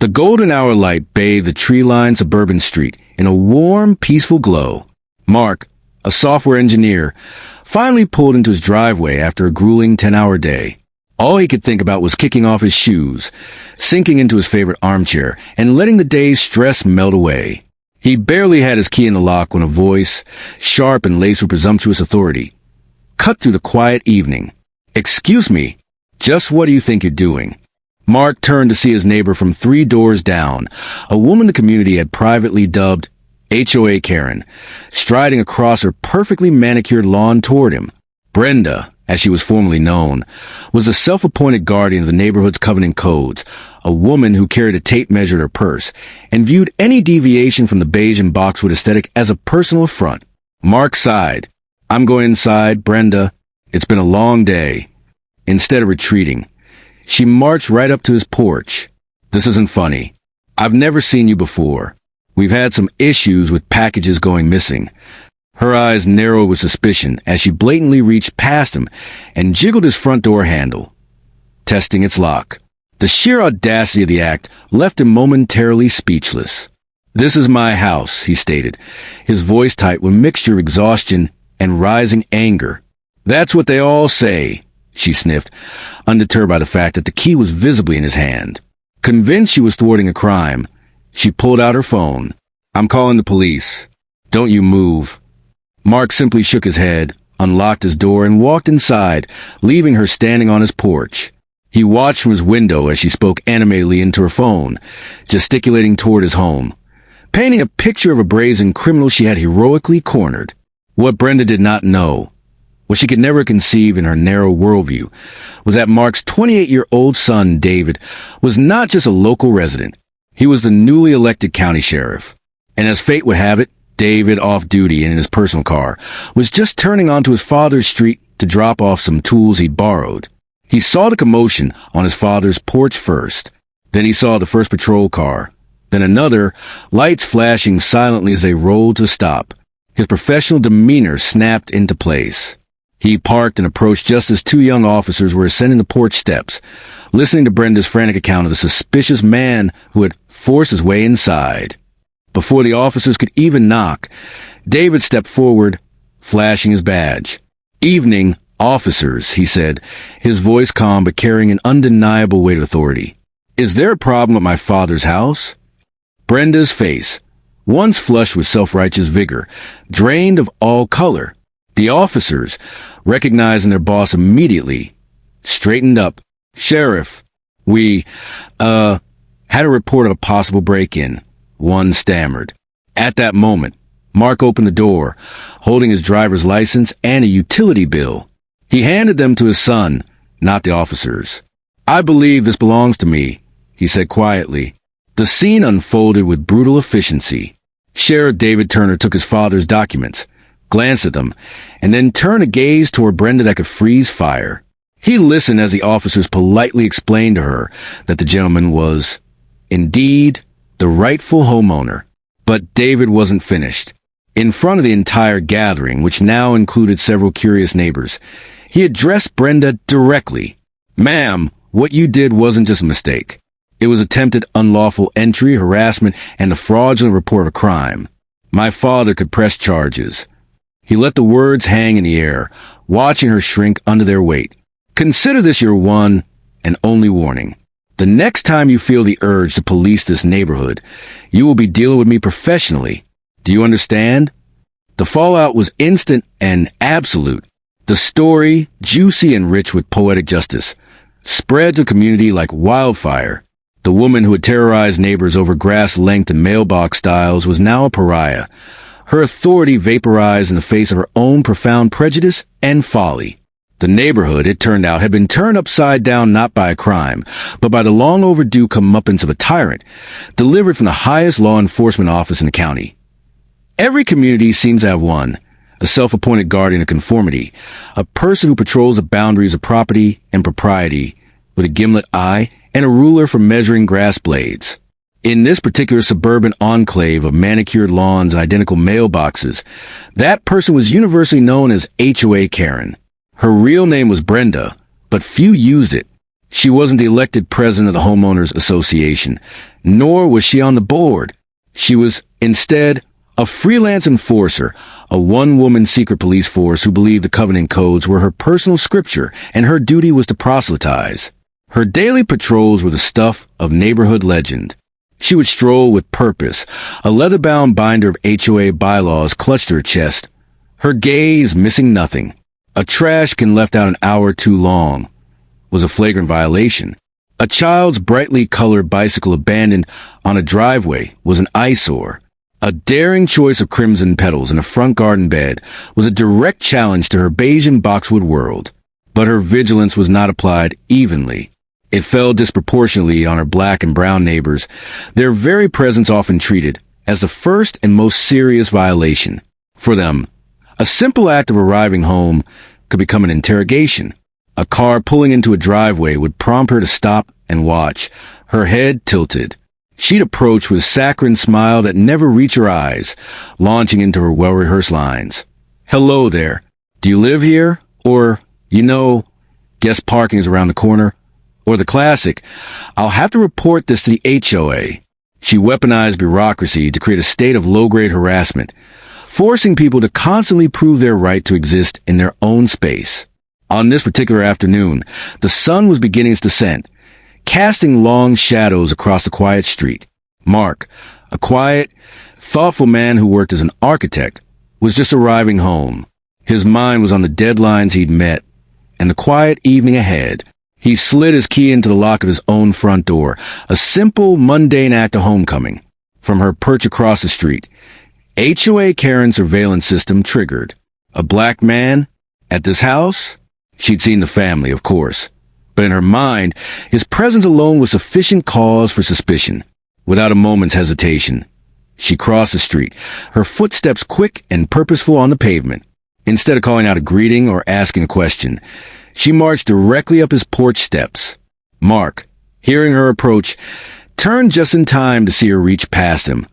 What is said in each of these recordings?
The golden hour light bathed the tree-lined suburban street in a warm, peaceful glow. Mark, a software engineer, finally pulled into his driveway after a grueling 10-hour day. All he could think about was kicking off his shoes, sinking into his favorite armchair, and letting the day's stress melt away. He barely had his key in the lock when a voice, sharp and laced with presumptuous authority, cut through the quiet evening. "Excuse me, just what do you think you're doing?" Mark turned to see his neighbor from 3 doors down, a woman the community had privately dubbed HOA Karen, striding across her perfectly manicured lawn toward him. Brenda, as she was formerly known, was the self-appointed guardian of the neighborhood's covenant codes, a woman who carried a tape measure in her purse and viewed any deviation from the beige and boxwood aesthetic as a personal affront. Mark sighed. "I'm going inside, Brenda. It's been a long day." Instead of retreating, she marched right up to his porch. "This isn't funny. I've never seen you before. We've had some issues with packages going missing." Her eyes narrowed with suspicion as she blatantly reached past him and jiggled his front door handle, testing its lock. The sheer audacity of the act left him momentarily speechless. "This is my house," he stated, his voice tight with a mixture of exhaustion and rising anger. "That's what they all say," she sniffed, undeterred by the fact that the key was visibly in his hand. Convinced she was thwarting a crime, she pulled out her phone. "I'm calling the police. Don't you move." Mark simply shook his head, unlocked his door, and walked inside, leaving her standing on his porch. He watched from his window as she spoke animatedly into her phone, gesticulating toward his home, painting a picture of a brazen criminal she had heroically cornered. What Brenda did not know, what she could never conceive in her narrow worldview, was that Mark's 28-year-old son, David, was not just a local resident. He was the newly elected county sheriff. And as fate would have it, David, off duty and in his personal car, was just turning onto his father's street to drop off some tools he'd borrowed. He saw the commotion on his father's porch first. Then he saw the first patrol car. Then another, lights flashing silently as they rolled to a stop. His professional demeanor snapped into place. He parked and approached just as 2 young officers were ascending the porch steps, listening to Brenda's frantic account of the suspicious man who had forced his way inside. Before the officers could even knock, David stepped forward, flashing his badge. "Evening, officers," he said, his voice calm but carrying an undeniable weight of authority. "Is there a problem at my father's house?" Brenda's face, once flushed with self-righteous vigor, drained of all color. The officers, recognizing their boss immediately, straightened up. "Sheriff, we, had a report of a possible break-in," one stammered. At that moment, Mark opened the door, holding his driver's license and a utility bill. He handed them to his son, not the officers. "I believe this belongs to me," he said quietly. The scene unfolded with brutal efficiency. Sheriff David Turner took his father's documents, glanced at them, and then turned a gaze toward Brenda that could freeze fire. He listened as the officers politely explained to her that the gentleman was, indeed, the rightful homeowner. But David wasn't finished. In front of the entire gathering, which now included several curious neighbors, he addressed Brenda directly. "Ma'am, what you did wasn't just a mistake. It was attempted unlawful entry, harassment, and a fraudulent report of a crime. My father could press charges." He let the words hang in the air, watching her shrink under their weight. "Consider this your one and only warning. The next time you feel the urge to police this neighborhood, you will be dealing with me professionally. Do you understand?" The fallout was instant and absolute. The story, juicy and rich with poetic justice, spread to the community like wildfire. The woman who had terrorized neighbors over grass length and mailbox styles was now a pariah. Her authority vaporized in the face of her own profound prejudice and folly. The neighborhood, it turned out, had been turned upside down not by a crime, but by the long-overdue comeuppance of a tyrant, delivered from the highest law enforcement office in the county. Every community seems to have one, a self-appointed guardian of conformity, a person who patrols the boundaries of property and propriety with a gimlet eye and a ruler for measuring grass blades. In this particular suburban enclave of manicured lawns and identical mailboxes, that person was universally known as HOA Karen. Her real name was Brenda, but few used it. She wasn't the elected president of the Homeowners Association, nor was she on the board. She was, instead, a freelance enforcer, a one-woman secret police force who believed the Covenant codes were her personal scripture and her duty was to proselytize. Her daily patrols were the stuff of neighborhood legend. She would stroll with purpose, a leather-bound binder of HOA bylaws clutched to her chest, her gaze missing nothing. A trash can left out an hour too long was a flagrant violation. A child's brightly colored bicycle abandoned on a driveway was an eyesore. A daring choice of crimson petals in a front garden bed was a direct challenge to her beige and boxwood world. But her vigilance was not applied evenly. It fell disproportionately on her black and brown neighbors, their very presence often treated as the first and most serious violation. For them, a simple act of arriving home could become an interrogation. A car pulling into a driveway would prompt her to stop and watch, her head tilted. She'd approach with a saccharine smile that never reached her eyes, launching into her well-rehearsed lines. "Hello there. Do you live here? Or, guest parking is around the corner?" Or the classic, "I'll have to report this to the HOA." She weaponized bureaucracy to create a state of low-grade harassment, forcing people to constantly prove their right to exist in their own space. On this particular afternoon, the sun was beginning its descent, casting long shadows across the quiet street. Mark, a quiet, thoughtful man who worked as an architect, was just arriving home. His mind was on the deadlines he'd met and the quiet evening ahead. He slid his key into the lock of his own front door, a simple, mundane act of homecoming. From her perch across the street, HOA Karen's surveillance system triggered. A black man? At this house? She'd seen the family, of course. But in her mind, his presence alone was sufficient cause for suspicion. Without a moment's hesitation, she crossed the street, her footsteps quick and purposeful on the pavement. Instead of calling out a greeting or asking a question, she marched directly up his porch steps. Mark, hearing her approach, turned just in time to see her reach past him,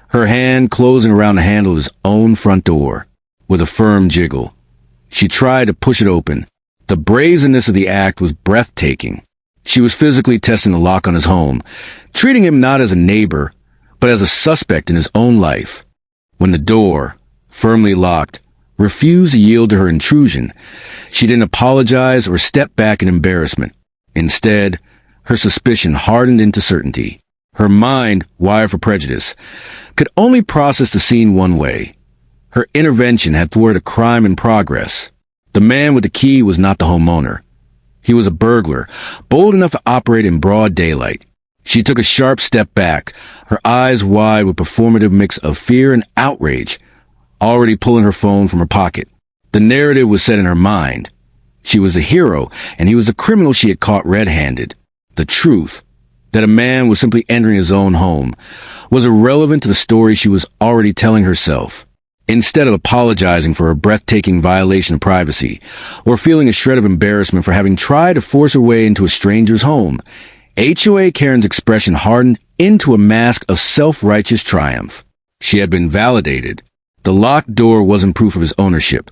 her hand closing around the handle of his own front door. With a firm jiggle, she tried to push it open. The brazenness of the act was breathtaking. She was physically testing the lock on his home, treating him not as a neighbor, but as a suspect in his own life. When the door, firmly locked, refused to yield to her intrusion, she didn't apologize or step back in embarrassment. Instead, her suspicion hardened into certainty. Her mind, wired for prejudice, could only process the scene one way. Her intervention had thwarted a crime in progress. The man with the key was not the homeowner. He was a burglar, bold enough to operate in broad daylight. She took a sharp step back, her eyes wide with performative mix of fear and outrage, already pulling her phone from her pocket. The narrative was set in her mind. She was a hero, and he was a criminal she had caught red-handed. The truth, that a man was simply entering his own home, was irrelevant to the story she was already telling herself. Instead of apologizing for her breathtaking violation of privacy, or feeling a shred of embarrassment for having tried to force her way into a stranger's home, HOA Karen's expression hardened into a mask of self-righteous triumph. She had been validated. The locked door wasn't proof of his ownership.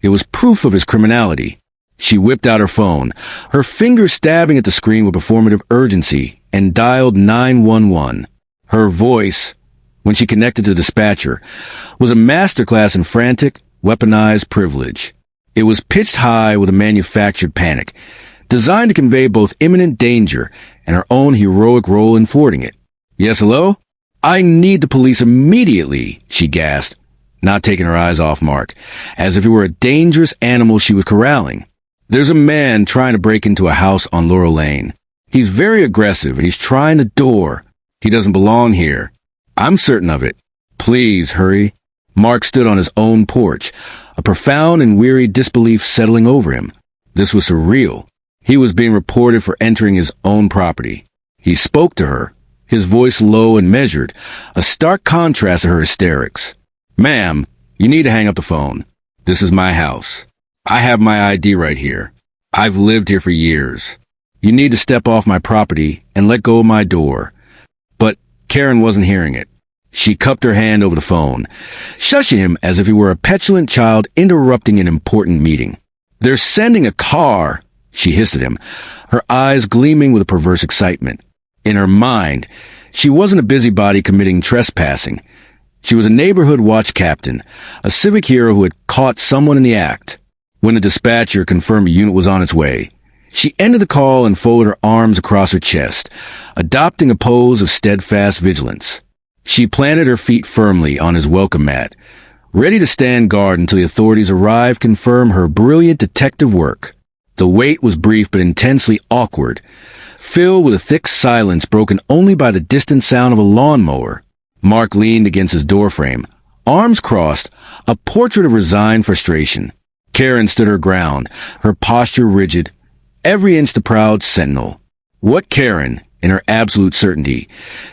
It was proof of his criminality. She whipped out her phone, her fingers stabbing at the screen with performative urgency, and dialed 911. Her voice, when she connected to the dispatcher, was a masterclass in frantic, weaponized privilege. It was pitched high with a manufactured panic, designed to convey both imminent danger and her own heroic role in thwarting it. "Yes, hello? I need the police immediately," she gasped, not taking her eyes off Mark, as if he were a dangerous animal she was corralling. "There's a man trying to break into a house on Laurel Lane. He's very aggressive and he's trying the door. He doesn't belong here. I'm certain of it. Please hurry." Mark stood on his own porch, a profound and weary disbelief settling over him. This was surreal. He was being reported for entering his own property. He spoke to her, his voice low and measured, a stark contrast to her hysterics. "Ma'am, you need to hang up the phone. This is my house. I have my ID right here. I've lived here for years. You need to step off my property and let go of my door." But Karen wasn't hearing it. She cupped her hand over the phone, shushing him as if he were a petulant child interrupting an important meeting. "They're sending a car," she hissed at him, her eyes gleaming with a perverse excitement. In her mind, she wasn't a busybody committing trespassing. She was a neighborhood watch captain, a civic hero who had caught someone in the act. When the dispatcher confirmed a unit was on its way, she ended the call and folded her arms across her chest, adopting a pose of steadfast vigilance. She planted her feet firmly on his welcome mat, ready to stand guard until the authorities arrived to confirm her brilliant detective work. The wait was brief but intensely awkward, filled with a thick silence broken only by the distant sound of a lawnmower. Mark leaned against his doorframe, arms crossed, a portrait of resigned frustration. Karen stood her ground, her posture rigid, every inch the proud sentinel. What Karen, in her absolute certainty,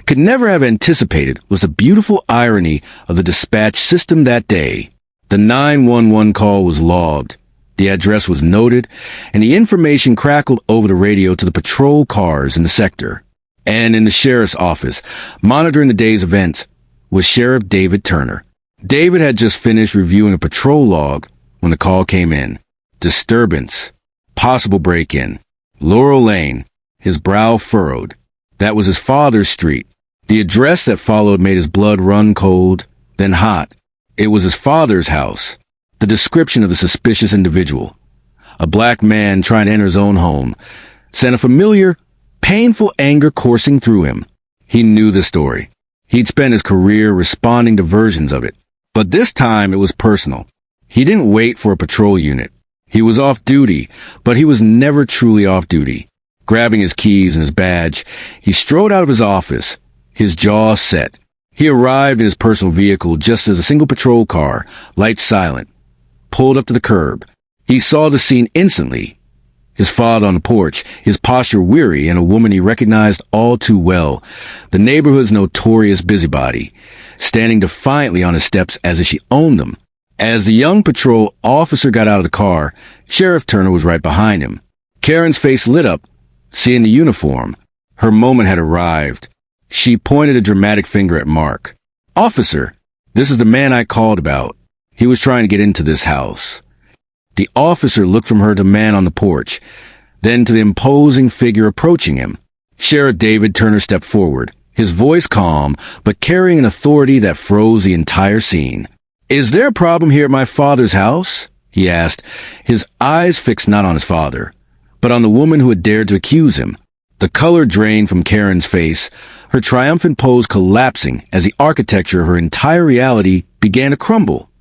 could never have anticipated was the beautiful irony of the dispatch system that day. The 911 call was logged, the address was noted, and the information crackled over the radio to the patrol cars in the sector. And in the sheriff's office, monitoring the day's events, was Sheriff David Turner. David had just finished reviewing a patrol log when the call came in. Disturbance. Possible break-in. Laurel Lane. His brow furrowed. That was his father's street. The address that followed made his blood run cold, then hot. It was his father's house. The description of the suspicious individual, a black man trying to enter his own home, sent a familiar, painful anger coursing through him. He knew the story. He'd spent his career responding to versions of it. But this time it was personal. He didn't wait for a patrol unit. He was off duty, but he was never truly off duty. Grabbing his keys and his badge, he strode out of his office, his jaw set. He arrived in his personal vehicle just as a single patrol car, lights silent, pulled up to the curb. He saw the scene instantly. His father on the porch, his posture weary, and a woman he recognized all too well, the neighborhood's notorious busybody, standing defiantly on his steps as if she owned them. As the young patrol officer got out of the car, Sheriff Turner was right behind him. Karen's face lit up, seeing the uniform. Her moment had arrived. She pointed a dramatic finger at Mark. "Officer, this is the man I called about. He was trying to get into this house." The officer looked from her to the man on the porch, then to the imposing figure approaching him. Sheriff David Turner stepped forward, his voice calm, but carrying an authority that froze the entire scene. "Is there a problem here at my father's house?" he asked, his eyes fixed not on his father, but on the woman who had dared to accuse him. The color drained from Karen's face, her triumphant pose collapsing as the architecture of her entire reality began to crumble.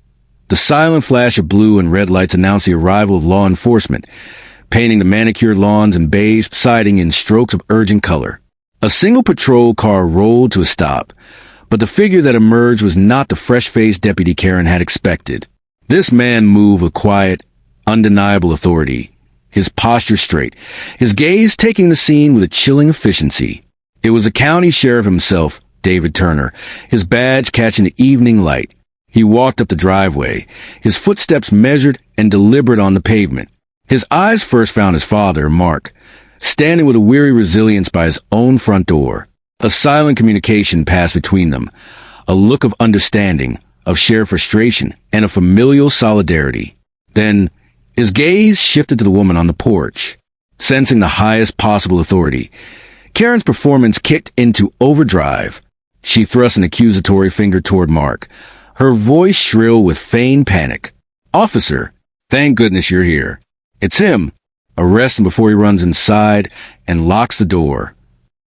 The silent flash of blue and red lights announced the arrival of law enforcement, painting the manicured lawns and beige siding in strokes of urgent color. A single patrol car rolled to a stop, but the figure that emerged was not the fresh-faced deputy Karen had expected. This man moved with quiet, undeniable authority, his posture straight, his gaze taking the scene with a chilling efficiency. It was the county sheriff himself, David Turner, his badge catching the evening light. He walked up the driveway, his footsteps measured and deliberate on the pavement. His eyes first found his father, Mark, standing with a weary resilience by his own front door. A silent communication passed between them, a look of understanding, of shared frustration, and of familial solidarity. Then, his gaze shifted to the woman on the porch. Sensing the highest possible authority, Karen's performance kicked into overdrive. She thrust an accusatory finger toward Mark, her voice shrill with feigned panic. "Officer, thank goodness you're here. It's him. Arrest him before he runs inside and locks the door."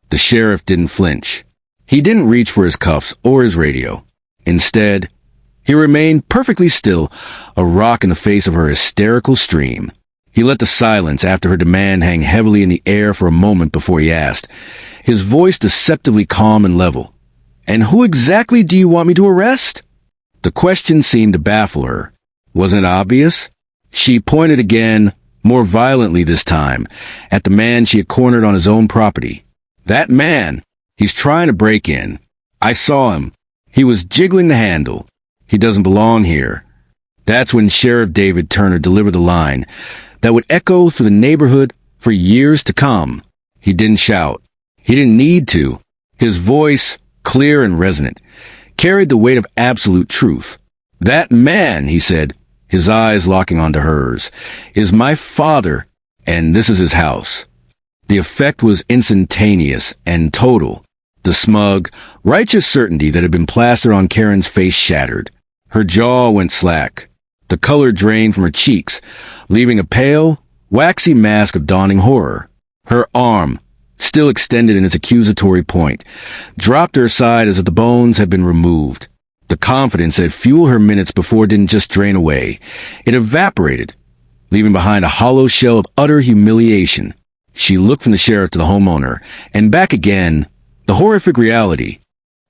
The sheriff didn't flinch. He didn't reach for his cuffs or his radio. Instead, he remained perfectly still, a rock in the face of her hysterical stream. He let the silence after her demand hang heavily in the air for a moment before he asked, his voice deceptively calm and level. "And who exactly do you want me to arrest?" The question seemed to baffle her. Wasn't it obvious? She pointed again, more violently this time, at the man she had cornered on his own property. "That man! He's trying to break in. I saw him. He was jiggling the handle. He doesn't belong here." That's when Sheriff David Turner delivered the line that would echo through the neighborhood for years to come. He didn't shout. He didn't need to. His voice, clear and resonant, carried the weight of absolute truth. "That man," he said, his eyes locking onto hers, "is my father, And this is his house. The effect was instantaneous and total. The smug, righteous certainty that had been plastered on Karen's face shattered. Her jaw went slack. The color drained from her cheeks, leaving a pale, waxy mask of dawning horror. Her arm, still extended in its accusatory point, dropped to her side as if the bones had been removed. The confidence that had fueled her minutes before didn't just drain away. It evaporated, leaving behind a hollow shell of utter humiliation. She looked from the sheriff to the homeowner, and back again, the horrific reality.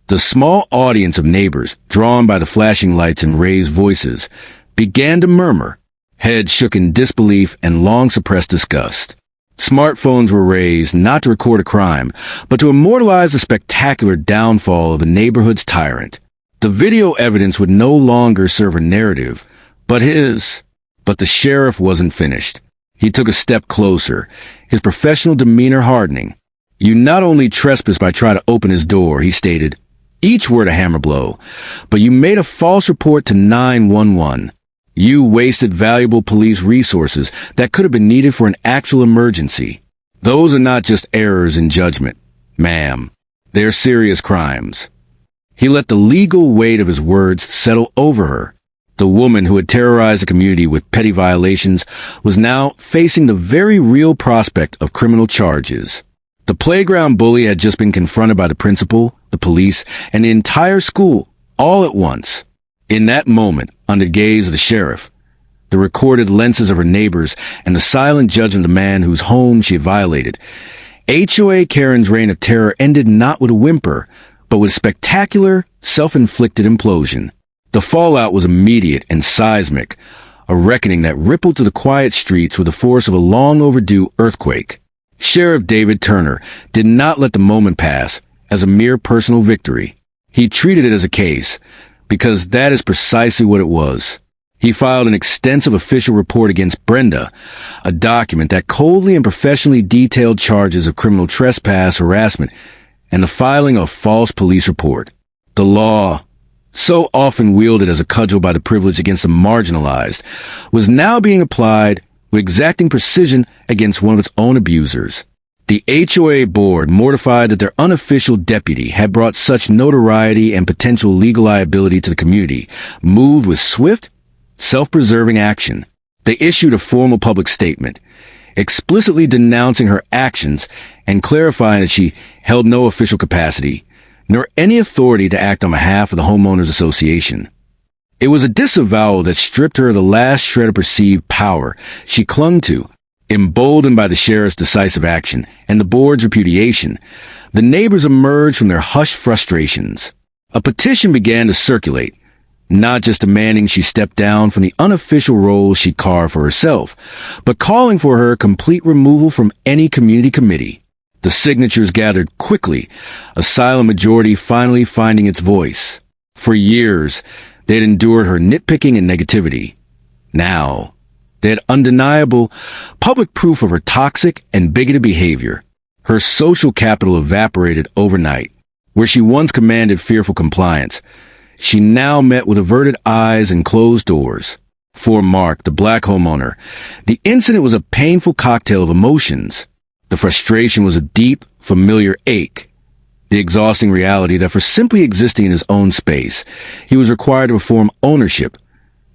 The small audience of neighbors, drawn by the flashing lights and raised voices, began to murmur. Heads shook in disbelief and long-suppressed disgust. Smartphones were raised not to record a crime, but to immortalize the spectacular downfall of the neighborhood's tyrant. The video evidence would no longer serve a narrative, but the sheriff wasn't finished. He took a step closer, his professional demeanor hardening. You not only trespassed by trying to open his door, he stated, each word a hammer blow, but you made a false report to 911. You wasted valuable police resources that could have been needed for an actual emergency. Those are not just errors in judgment, ma'am. They're serious crimes. He let the legal weight of his words settle over her. The woman who had terrorized the community with petty violations was now facing the very real prospect of criminal charges. The playground bully had just been confronted by the principal, the police, and the entire school, all at once. In that moment, under the gaze of the sheriff, the recorded lenses of her neighbors, and the silent judgment of the man whose home she had violated, HOA Karen's reign of terror ended not with a whimper, but with spectacular, self-inflicted implosion. The fallout was immediate and seismic, a reckoning that rippled to the quiet streets with the force of a long-overdue earthquake. Sheriff David Turner did not let the moment pass as a mere personal victory. He treated it as a case, because that is precisely what it was. He filed an extensive official report against Brenda, a document that coldly and professionally detailed charges of criminal trespass, harassment, and the filing of false police report. The law, so often wielded as a cudgel by the privileged against the marginalized, was now being applied with exacting precision against one of its own abusers. The HOA board, mortified that their unofficial deputy had brought such notoriety and potential legal liability to the community, moved with swift, self-preserving action. They issued a formal public statement, explicitly denouncing her actions and clarifying that she held no official capacity, nor any authority to act on behalf of the Homeowners Association. It was a disavowal that stripped her of the last shred of perceived power she clung to. Emboldened by the sheriff's decisive action and the board's repudiation, the neighbors emerged from their hushed frustrations. A petition began to circulate, not just demanding she step down from the unofficial role she carved for herself, but calling for her complete removal from any community committee. The signatures gathered quickly, a silent majority finally finding its voice. For years, they had endured her nitpicking and negativity. Now, they had undeniable public proof of her toxic and bigoted behavior. Her social capital evaporated overnight. Where she once commanded fearful compliance, she now met with averted eyes and closed doors. For Mark, the black homeowner, the incident was a painful cocktail of emotions. The frustration was a deep, familiar ache. The exhausting reality that for simply existing in his own space, he was required to perform ownership,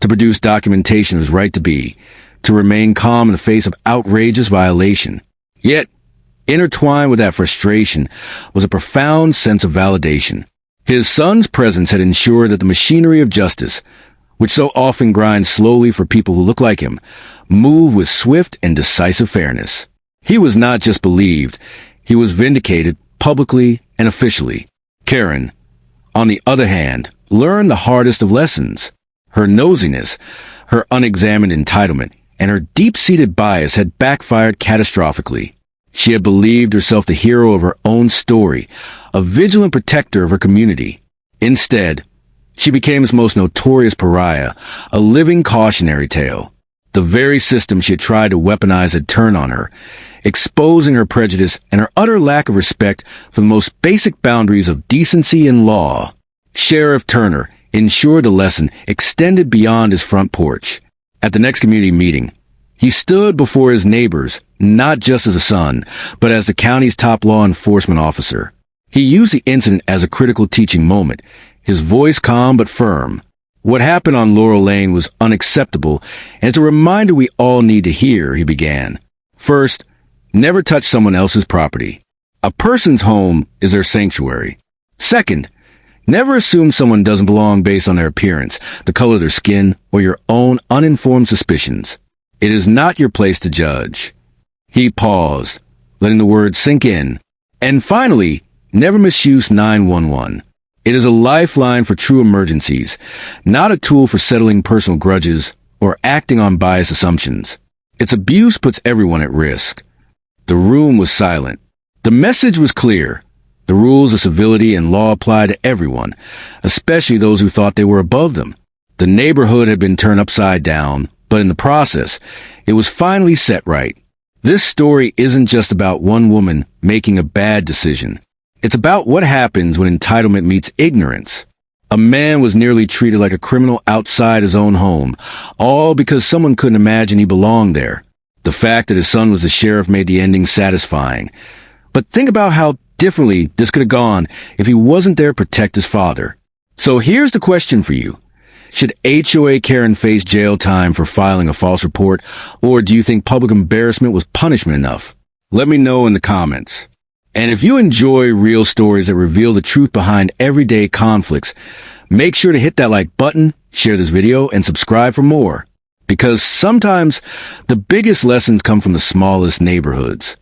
to produce documentation of his right to be, to remain calm in the face of outrageous violation. Yet, intertwined with that frustration was a profound sense of validation. His son's presence had ensured that the machinery of justice, which so often grinds slowly for people who look like him, moved with swift and decisive fairness. He was not just believed, he was vindicated publicly and officially. Karen, on the other hand, learned the hardest of lessons. Her nosiness, her unexamined entitlement, and her deep-seated bias had backfired catastrophically. She had believed herself the hero of her own story, a vigilant protector of her community. Instead, she became its most notorious pariah, a living cautionary tale. The very system she had tried to weaponize had turned on her, exposing her prejudice and her utter lack of respect for the most basic boundaries of decency and law. Sheriff Turner ensured the lesson extended beyond his front porch. At the next community meeting, he stood before his neighbors, not just as a son, but as the county's top law enforcement officer. He used the incident as a critical teaching moment, his voice calm but firm. What happened on Laurel Lane was unacceptable, and it's a reminder we all need to hear, he began. First, never touch someone else's property. A person's home is their sanctuary. Second, never assume someone doesn't belong based on their appearance, the color of their skin, or your own uninformed suspicions. It is not your place to judge. He paused, letting the words sink in. And finally, never misuse 911. It is a lifeline for true emergencies, not a tool for settling personal grudges or acting on biased assumptions. Its abuse puts everyone at risk. The room was silent. The message was clear. The rules of civility and law apply to everyone, especially those who thought they were above them. The neighborhood had been turned upside down, but in the process, it was finally set right. This story isn't just about one woman making a bad decision. It's about what happens when entitlement meets ignorance. A man was nearly treated like a criminal outside his own home, all because someone couldn't imagine he belonged there. The fact that his son was the sheriff made the ending satisfying. But think about how differently this could have gone if he wasn't there to protect his father. So here's the question for you. Should HOA Karen face jail time for filing a false report, or do you think public embarrassment was punishment enough? Let me know in the comments. And if you enjoy real stories that reveal the truth behind everyday conflicts, make sure to hit that like button, share this video, and subscribe for more. Because sometimes the biggest lessons come from the smallest neighborhoods.